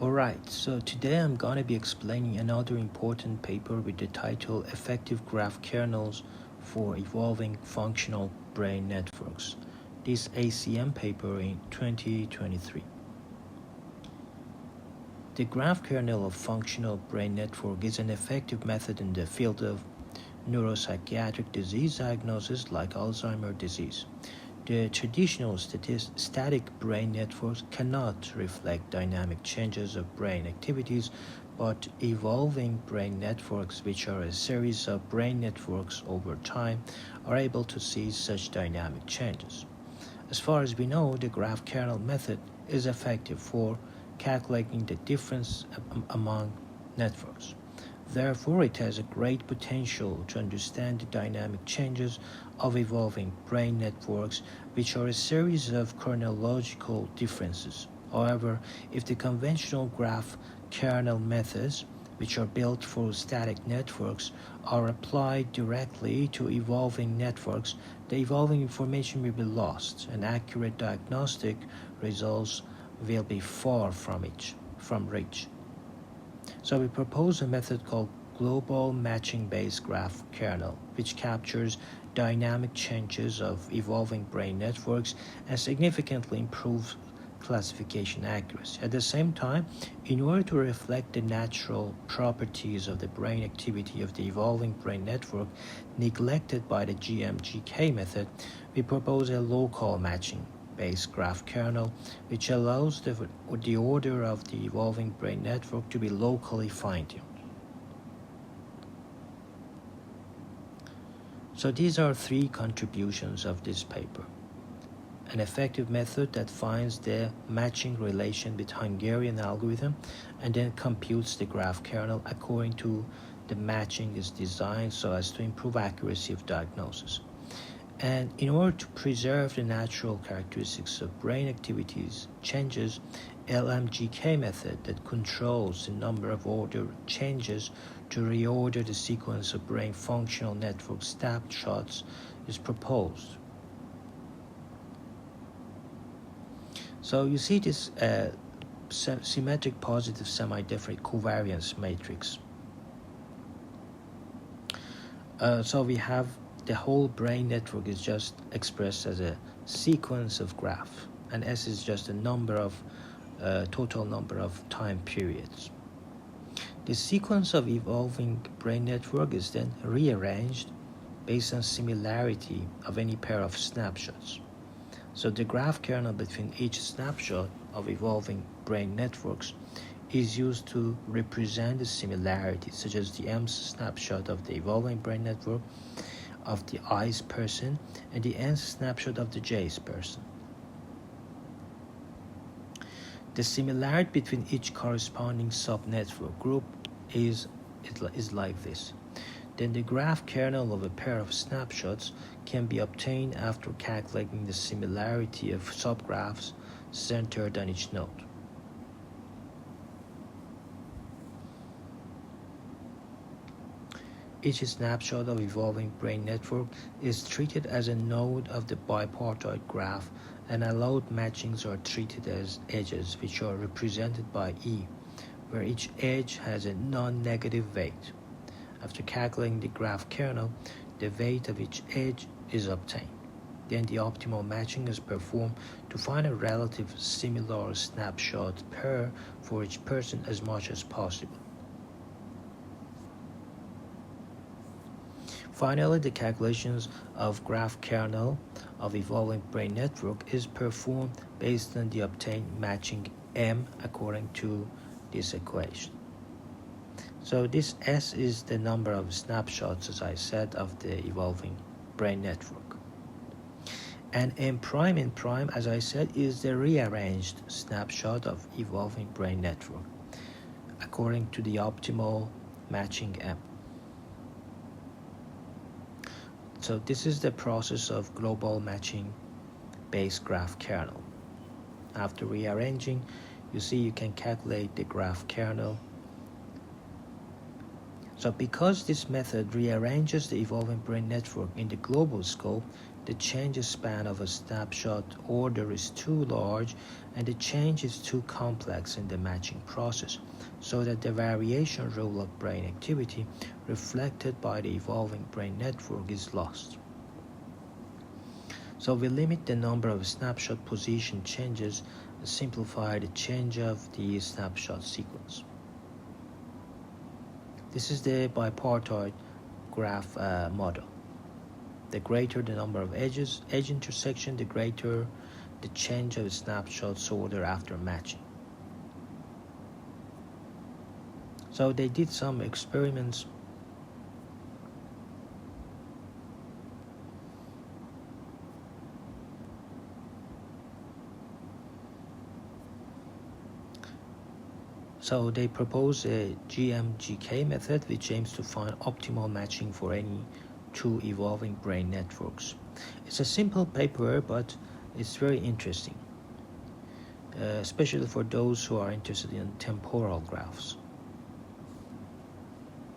Alright, so today I'm going to be explaining another important paper with the title Effective Graph Kernels for Evolving Functional Brain Networks. This ACM paper in 2023. The graph kernel of functional brain network is an effective method in the field of neuropsychiatric disease diagnosis like Alzheimer's disease. The traditional static brain networks cannot reflect dynamic changes of brain activities, but evolving brain networks, which are a series of brain networks over time, are able to see such dynamic changes. As far as we know, the graph kernel method is effective for calculating the difference among networks. Therefore, it has a great potential to understand the dynamic changes of evolving brain networks, which are a series of chronological differences. However, if the conventional graph kernel methods, which are built for static networks, are applied directly to evolving networks, the evolving information will be lost, and accurate diagnostic results will be far from reach. So we propose a method called global matching-based graph kernel, which captures dynamic changes of evolving brain networks and significantly improves classification accuracy. At the same time, in order to reflect the natural properties of the brain activity of the evolving brain network neglected by the GMGK method, we propose a local matching-based graph kernel, which allows the order of the evolving brain network to be locally fine-tuned. So these are three contributions of this paper. An effective method that finds the matching relation with Hungarian algorithm and then computes the graph kernel according to the matching is designed so as to improve accuracy of diagnosis. And in order to preserve the natural characteristics of brain activities changes, LMGK method that controls the number of order changes to reorder the sequence of brain functional network snapshots is proposed. So you see this symmetric positive semi-different covariance matrix. So we have the whole brain network is just expressed as a sequence of graph, and S is just a number of total number of time periods. The sequence of evolving brain network is then rearranged based on similarity of any pair of snapshots. So the graph kernel between each snapshot of evolving brain networks is used to represent the similarities, such as the M snapshot of the evolving brain network of the I's person and the N snapshot of the J's person. The similarity between each corresponding subnetwork group is like this. Then the graph kernel of a pair of snapshots can be obtained after calculating the similarity of subgraphs centered on each node. Each snapshot of evolving brain network is treated as a node of the bipartite graph, and allowed matchings are treated as edges, which are represented by E, where each edge has a non-negative weight. After calculating the graph kernel, the weight of each edge is obtained. Then the optimal matching is performed to find a relative similar snapshot pair for each person as much as possible. Finally, the calculations of graph kernel of evolving brain network is performed based on the obtained matching M according to this equation. So this S is the number of snapshots, as I said, of the evolving brain network. And M prime in prime, as I said, is the rearranged snapshot of evolving brain network according to the optimal matching M. So this is the process of global matching-based graph kernel. After rearranging, you see you can calculate the graph kernel. So because this method rearranges the evolving brain network in the global scope, the change span of a snapshot order is too large and the change is too complex in the matching process, so that the variation rule of brain activity reflected by the evolving brain network is lost. So we limit the number of snapshot position changes and simplify the change of the snapshot sequence. This is the bipartite graph model. The greater the number of edge intersection, the greater the change of snapshots order after matching. So they did some experiments. So they propose a GMGK method which aims to find optimal matching for any two evolving brain networks. It's a simple paper, but it's very interesting, especially for those who are interested in temporal graphs.